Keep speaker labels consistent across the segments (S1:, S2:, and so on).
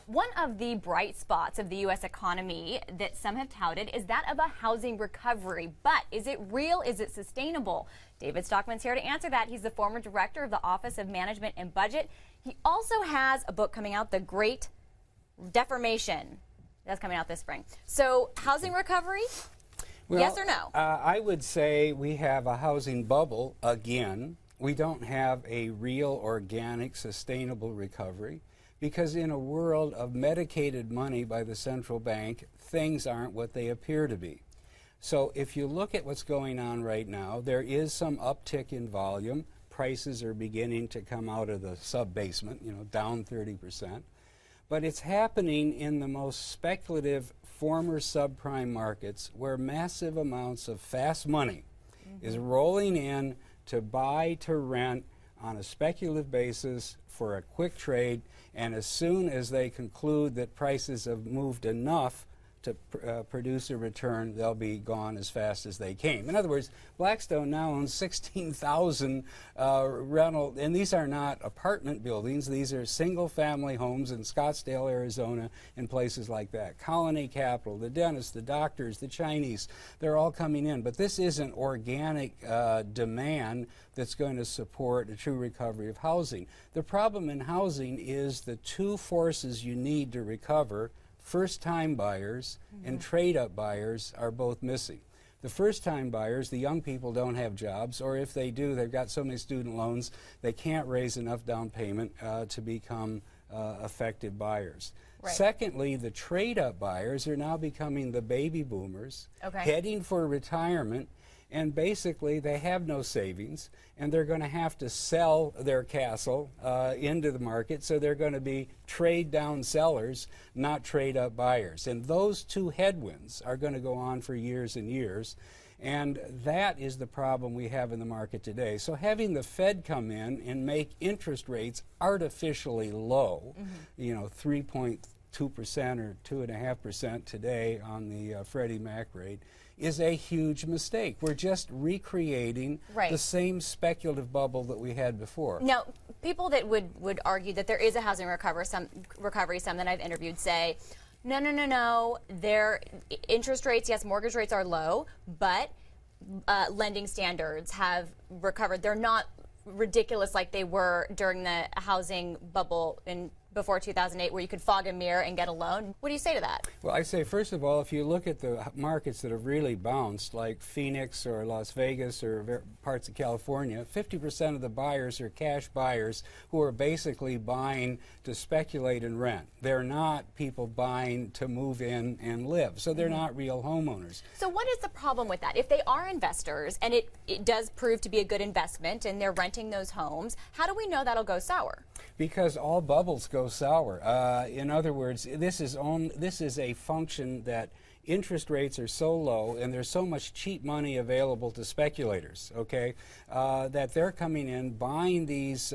S1: One of the bright spots of the U.S. economy that some have touted is that of a housing recovery. But is it real? Is it sustainable? David Stockman's here to answer that. He's the former director of the Office of Management and Budget. He also has a book coming out, The Great Deformation. That's coming out this spring. So, housing recovery?
S2: Well,
S1: yes or no?
S2: I would say we have a housing bubble again. We don't have a real, organic, sustainable recovery because in a world of medicated money by the central bank, things aren't what they appear to be. So if you look at what's going on right now, there is some uptick in volume. Prices are beginning to come out of the sub-basement, down 30%. But it's happening in the most speculative former subprime markets where massive amounts of fast money is rolling in to buy to rent on a speculative basis for a quick trade, and as soon as they conclude that prices have moved enough to produce a return, they'll be gone as fast as they came. In other words, Blackstone now owns 16,000 rental, and these are not apartment buildings, these are single-family homes in Scottsdale, Arizona, and places like that. Colony Capital, the dentists, the doctors, the Chinese, they're all coming in. But this isn't organic demand that's going to support a true recovery of housing. The problem in housing is the two forces you need to recover. First-time buyers and trade-up buyers are both missing. The first-time buyers, the young people, don't have jobs, or if they do, they've got so many student loans they can't raise enough down payment to become effective buyers.
S1: Right.
S2: Secondly, the trade-up buyers are now becoming the baby boomers, heading for retirement, and basically they have no savings, and they're going to have to sell their castle into the market, so they're going to be trade-down sellers, not trade-up buyers. And those two headwinds are going to go on for years and years, and that is the problem we have in the market today. So having the Fed come in and make interest rates artificially low, 3.2% or 2.5% today on the Freddie Mac rate, is a huge mistake. We're just recreating the same speculative bubble that we had before.
S1: Now, people that would argue that there is a housing recovery, some that I've interviewed say, no, their interest rates, yes, mortgage rates are low, but lending standards have recovered. They're not ridiculous like they were during the housing bubble before 2008, where you could fog a mirror and get a loan. What do you say to that?
S2: Well, I say, first of all, if you look at the markets that have really bounced, like Phoenix or Las Vegas or parts of California, 50% of the buyers are cash buyers who are basically buying to speculate and rent. They're not people buying to move in and live, so they're not real homeowners.
S1: So what is the problem with that? If they are investors, and it does prove to be a good investment, and they're renting those homes, how do we know that'll go sour?
S2: Because all bubbles go sour. In other words, this is a function that interest rates are so low and there's so much cheap money available to speculators, that they're coming in, buying these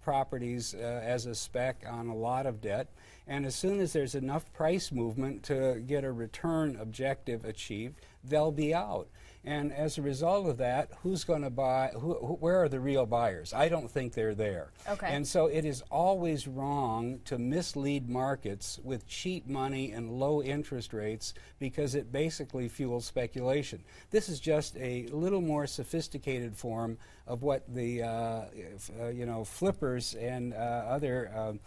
S2: properties as a spec on a lot of debt, and as soon as there's enough price movement to get a return objective achieved, they'll be out. And as a result of that, who's going to buy? Where are the real buyers? I don't think they're there. And so it is always wrong to mislead markets with cheap money and low interest rates because it basically fuels speculation. This is just a little more sophisticated form of what the flippers and other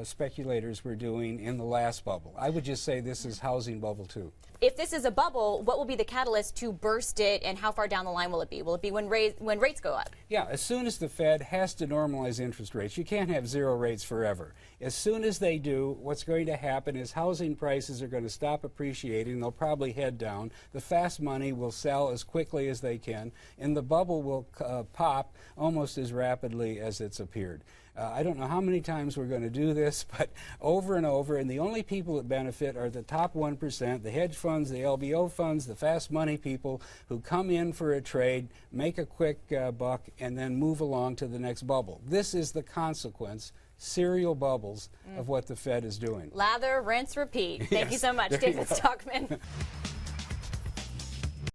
S2: speculators were doing in the last bubble. I would just say this is housing bubble too.
S1: If this is a bubble, what will be the catalyst to burst it, and how far down the line will it be? Will it be when rates go up? Yeah,
S2: as soon as the Fed has to normalize interest rates. You can't have zero rates forever. As soon as they do, what's going to happen is housing prices are going to stop appreciating. They'll probably head down. The fast money will sell as quickly as they can, and the bubble will pop almost as rapidly as it's appeared. I don't know how many times we're going to do this, but over and over, and the only people that benefit are the top 1%, the hedge funds, the LBO funds, the fast money people who come in for a trade, make a quick buck, and then move along to the next bubble. This is the consequence, serial bubbles, of what the Fed is doing.
S1: Lather, rinse, repeat. Thank you so much, David Stockman.